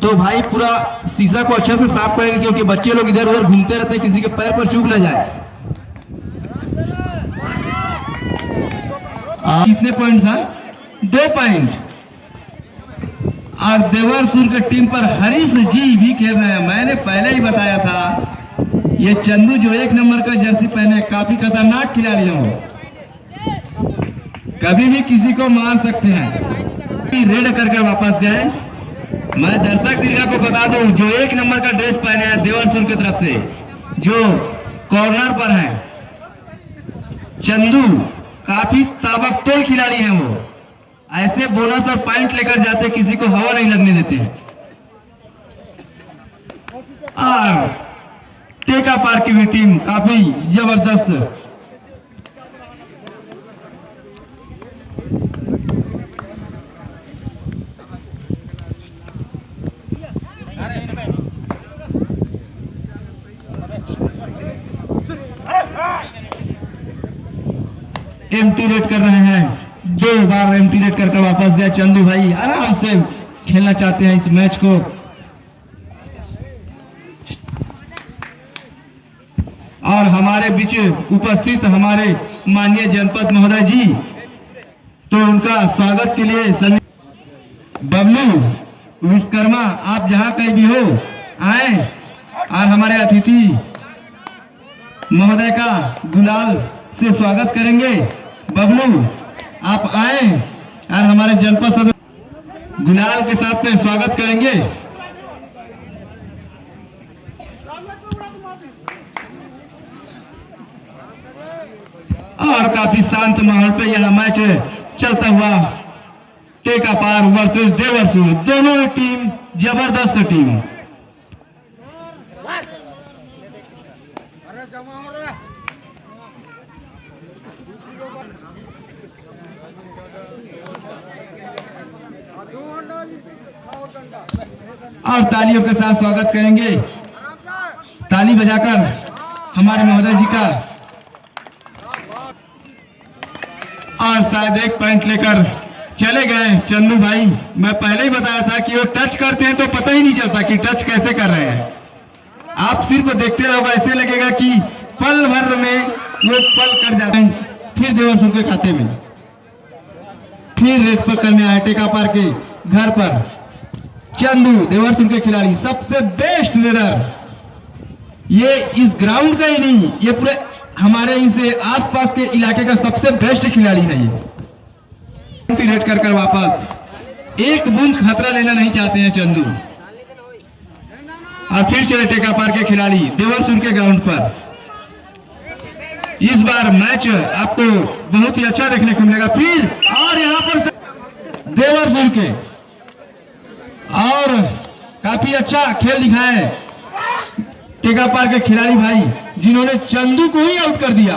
तो भाई पूरा शीशा को अच्छा से साफ करेंगे, क्योंकि बच्चे लोग इधर उधर घूमते रहते हैं, किसी के पैर पर चूक ना जाए। कितने पॉइंट था? 2 पॉइंट। और देवरसुर के टीम पर हरीश जी भी खेल रहे हैं। मैंने पहले ही बताया था ये चंदू जो 1 नंबर का जर्सी पहने काफी खतरनाक खिलाड़ी हो, कभी भी किसी को मार सकते हैं। रेड कर वापस गए। मैं दर्शक दीर्घा को बता दूं, जो 1 नंबर का ड्रेस पहने हैं देवरसुर की तरफ से, जो कॉर्नर पर है चंदू, काफी ताबकतोड़ खिलाड़ी हैं। वो ऐसे बोनस और पॉइंट लेकर जाते, किसी को हवा नहीं लगने देते। और टेका पार की भी टीम काफी जबरदस्त। एम्प्टी रेड कर रहे हैं, 2 बार एम्प्टी रेड करके वापस गया। चंदू भाई आराम से खेलना चाहते हैं इस मैच को। और हमारे बीच उपस्थित हमारे माननीय जनपद महोदय जी, तो उनका स्वागत के लिए सभी बबलू विश्वकर्मा, आप जहां कहीं भी हो आए और हमारे अतिथि महोदय का गुलाल से स्वागत करेंगे। बबलू आप आए और हमारे जनपद सदस्य गुलाल के साथ में स्वागत करेंगे। और काफी शांत माहौल पे यह मैच चलता हुआ, टेका पार वर्सेस देवरसुर, दोनों टीम जबरदस्त टीम। और तालियों के साथ स्वागत करेंगे, ताली बजाकर हमारे महोदय जी का। और शायद 1 पॉइंट लेकर चले गए चंदू भाई। मैं पहले ही बताया था कि वो टच करते हैं तो पता ही नहीं चलता कि टच कैसे कर रहे हैं। आप सिर्फ देखते रहोगे, ऐसे लगेगा कि पल भर में वो पल कर जाते हैं। फिर देवरसुर के खाते में फिर रेस पर करने आए टेका पार के घर पर चंदू, देवरसुर के खिलाड़ी, सबसे बेस्ट रेडर। ये इस ग्राउंड का ही नहीं, ये पूरे हमारे इसे आसपास के इलाके का सबसे बेस्ट खिलाड़ी है। ये रेड कर वापस, 1 बूंद खतरा लेना नहीं चाहते हैं चंदू। और फिर चले टेका पार के खिलाड़ी देवरसुर के ग्राउंड पर। इस बार मैच आपको बहुत ही अच्छा देखने को मिलेगा। फिर और यहाँ पर देवरसुर के और काफी अच्छा खेल दिखाए टेका पार के खिलाड़ी भाई, जिन्होंने चंदू को ही आउट कर दिया।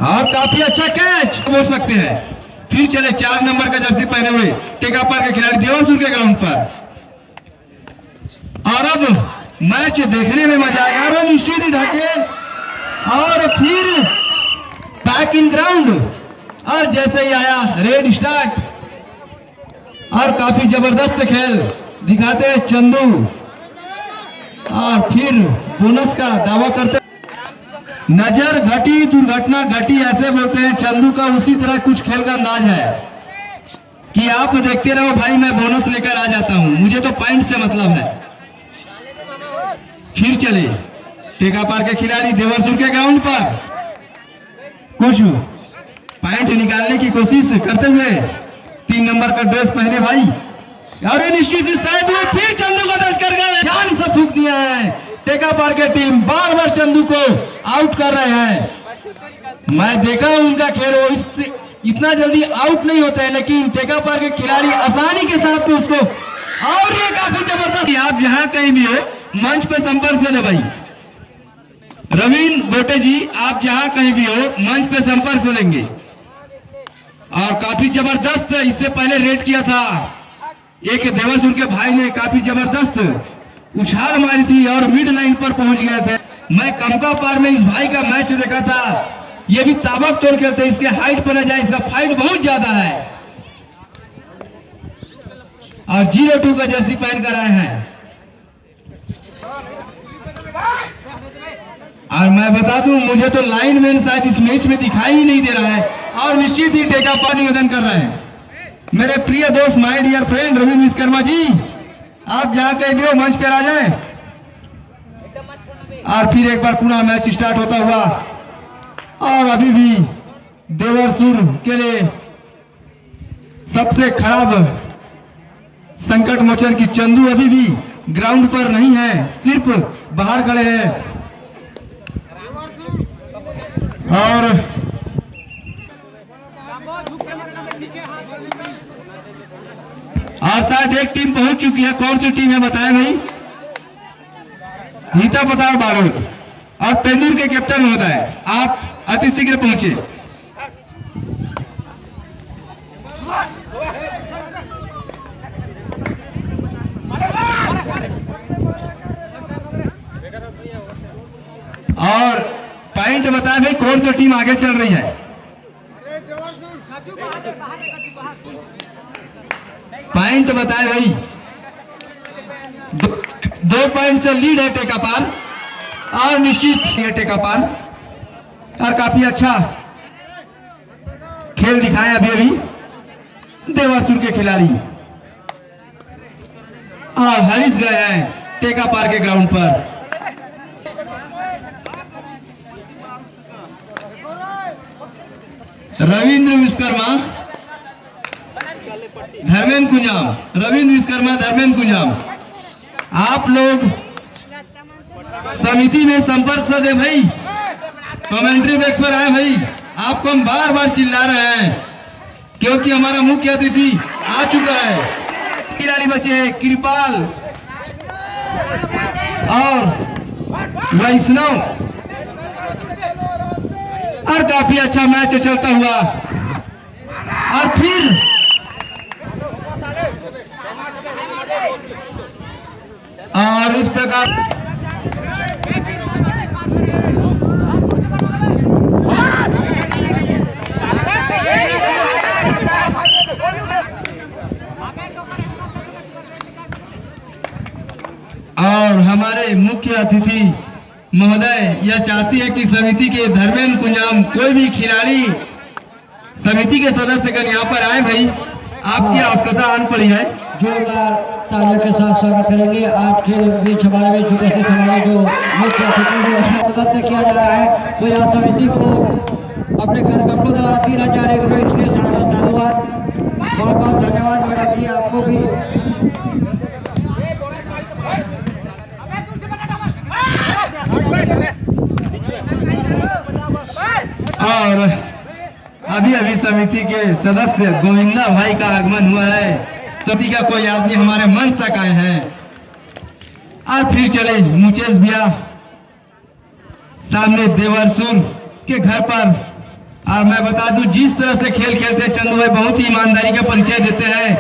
और काफी अच्छा कैच बोल सकते हैं। फिर चले 4 नंबर का जर्सी पहने हुए टेका पार के खिलाड़ी देवरसुर के ग्राउंड पर। और अब मैच देखने में मजा आएगा। निश्चित ढके और फिर बैक इन ग्राउंड, और जैसे ही आया रेड स्टार्ट। और काफी जबरदस्त खेल दिखाते हैं चंदू। और फिर बोनस का दावा करते, नजर घटी दुर्घटना घटी ऐसे बोलते हैं चंदू का। उसी तरह कुछ खेल का अंदाज है कि आप देखते रहो भाई, मैं बोनस लेकर आ जाता हूं, मुझे तो पॉइंट से मतलब है। फिर चले टेका पार के खिलाड़ी देवरसुर के ग्राउंड पर कुछ पॉइंट निकालने की कोशिश करते हुए 3 नंबर का ड्रेस पहने भाई, और निश्चित फिर चंदू को टच कर गए, जान से फूंक दिया है। टेका पार के टीम बार बार चंदू को आउट कर रहे हैं। मैं देखा उनका खेल, वो इतना जल्दी आउट नहीं होता है, लेकिन टेका पार के खिलाड़ी आसानी के साथ उसको, और ये काफी जबरदस्त। आप जहां कहीं भी हो मंच पे संपर्क से ले भाई। रवीन गोटे जी, आप जहां कहीं भी हो मंच पे संपर्क से लेंगे। और काफी जबरदस्त इससे पहले रेड किया था एक देवरसुर के भाई ने, काफी जबरदस्त उछाल मारी थी और मिड लाइन पर पहुंच गए थे। मैं कमका पार में इस भाई का मैच देखा था, ये भी ताबक तोड़ खेलते, इसके हाइट पर न जाए, इसका फाइट बहुत ज्यादा है। और 02 का जर्सी पहन कर आए हैं। और मैं बता दूं, मुझे तो लाइनमैन शायद इस मैच में दिखाई ही नहीं दे रहा है और निश्चित ही टेका पर निवेदन कर रहे हैं। मेरे प्रिय दोस्त, my dear friend Ravi Vishwakarma ji, आप जहां कहीं भी हो मंच पर आ जाएं। और फिर एक बार पुनः मैच स्टार्ट होता हुआ और अभी भी देवरसुर के लिए सबसे खराब संकट मोचन की चंदू अभी भी ग्राउंड पर नहीं है, सिर्फ बाहर खड़े हैं। और शायद एक टीम पहुंच चुकी है। कौन सी टीम है बताएं भाई? हीता पतार बारूद और पेंदुर के कैप्टन होता है। आप अति शीघ्र पहुंचे। और पॉइंट बताएं भाई, कौन सी टीम आगे चल रही है? पॉइंट बताएं भाई। 2 पॉइंट से लीड है टेकापाल और निश्चित ये टेकापाल और काफी अच्छा खेल दिखाया अभी देवासुर के खिलाड़ी और हरीश गए हैं टेकापाल के ग्राउंड पर। रविंद्र विश्वकर्मा, धर्मेंद्र कुंजाम, रविंद्र विश्वकर्मा, धर्मेंद्र कुंजाम, आप लोग समिति में संपर्क से दे भाई। कमेंट्री बॉक्स पर आए भाई। आपको हम बार बार चिल्ला रहे हैं क्योंकि हमारा मुख्य अतिथि आ चुका है। खिलाड़ी बचे हैं कृपाल और वैष्णव और काफी अच्छा मैच चलता हुआ और फिर और इस प्रकार और हमारे मुख्य अतिथि महोदय यह चाहती है कि समिति के धर्मेंद्र कुंजाम कोई भी खिलाड़ी समिति के सदस्यगण यहाँ पर आए भाई। आपकी आवश्यकता आन पड़ी है। जोरदार तालियों के साथ स्वागत करेंगे। आज के बीच हमारे बीच उपस्थित हमारे जो मुख्य अतिथि किया जा रहा है, तो यह समिति को अपने कार्यकर्ताओं द्वारा 3001 रुपये इसलिए साधुवाद, बहुत बहुत धन्यवाद मैडम जी आपको भी। और अभी अभी समिति के सदस्य गोविंदा भाई का आगमन हुआ है। समिति का कोई आदमी हमारे मंच तक आए हैं और फिर चले मुकेश भैया सामने देवरसुर के घर पर। और मैं बता दूं, जिस तरह से खेल खेलते हैं चंदू भाई, बहुत ही ईमानदारी का परिचय देते हैं।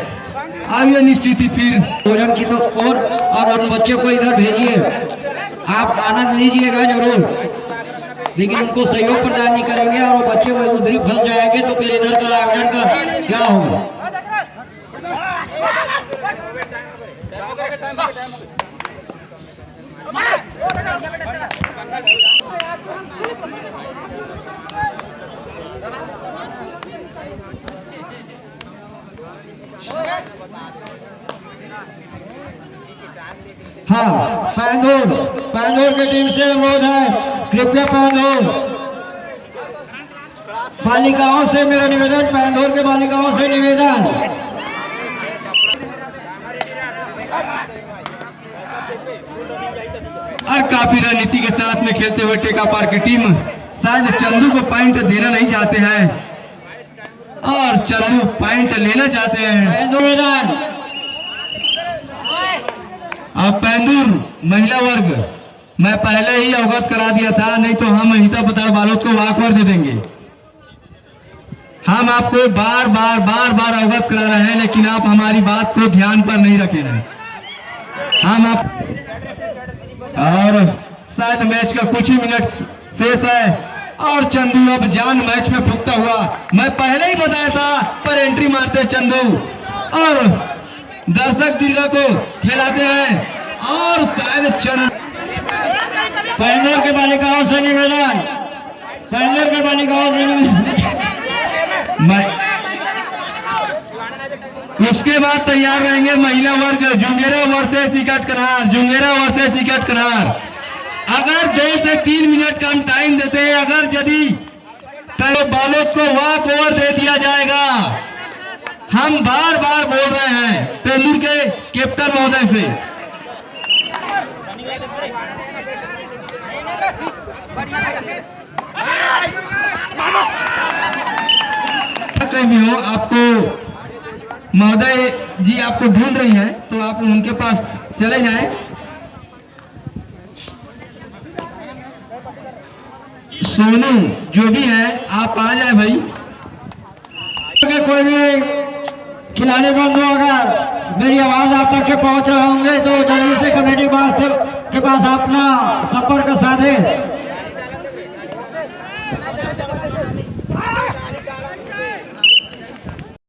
आइए निश्चित ही फिर भोजन की तो और उन बच्चे को इधर भेजिए, आप आनंद लीजिएगा जरूर, लेकिन उनको सहयोग प्रदान नहीं करेंगे और वो बच्चे वो उधर फंस जाएंगे तो फिर इधर का आयोजन का क्या होगा? हाँ, पैंदूर की टीम से अनुरोध है, कृपया पैंदूर बालिकाओं से मेरा निवेदन, पैंदूर के बालिकाओं से निवेदन। और काफी रणनीति के साथ में खेलते हुए टेकापार की टीम शायद चंदू को पॉइंट देना नहीं चाहते हैं और चंदू पॉइंट लेना चाहते हैं। अब पैंदूर महिला वर्ग मैं पहले ही अवगत करा दिया था, नहीं तो हम हिता पतार बालोद को वाकवर दे देंगे। हम आपको बार बार अवगत करा रहे हैं, लेकिन आप हमारी बात को ध्यान पर नहीं रखे हैं। हम आप और शायद मैच का कुछ ही मिनट शेष है और चंदू अब जान मैच में फूकता हुआ, मैं पहले ही बताया था पर एंट्री मारते चंदू और दर्शक दीर्घा को खिलाते हैं और शायद चरण पैनल के बालिकाओं से निवेदन, पैनल के बालिकाओं से निवेदन। उसके बाद तैयार रहेंगे महिला वर्ग जुंगेरा वर्सेस इकट कनार, जुंगेरा वर्सेस इकट कनार। अगर 2 से 3 मिनट का हम टाइम देते हैं, अगर यदि तो बालक को वॉक ओवर दे दिया जाएगा। हम बार बार बोल रहे हैं पेंदुर के कैप्टन महोदय से। कहीं भी हो, आपको महोदय जी आपको ढूंढ रही हैं, तो आप उनके पास चले जाएं। सोनू जो भी है आप आ जाए भाई। कोई भी खिलाड़ी बंधु अगर मेरी आवाज आप तक के पहुंच रहे होंगे तो जल्दी से कमेटी के पास अपना संपर्क साधे।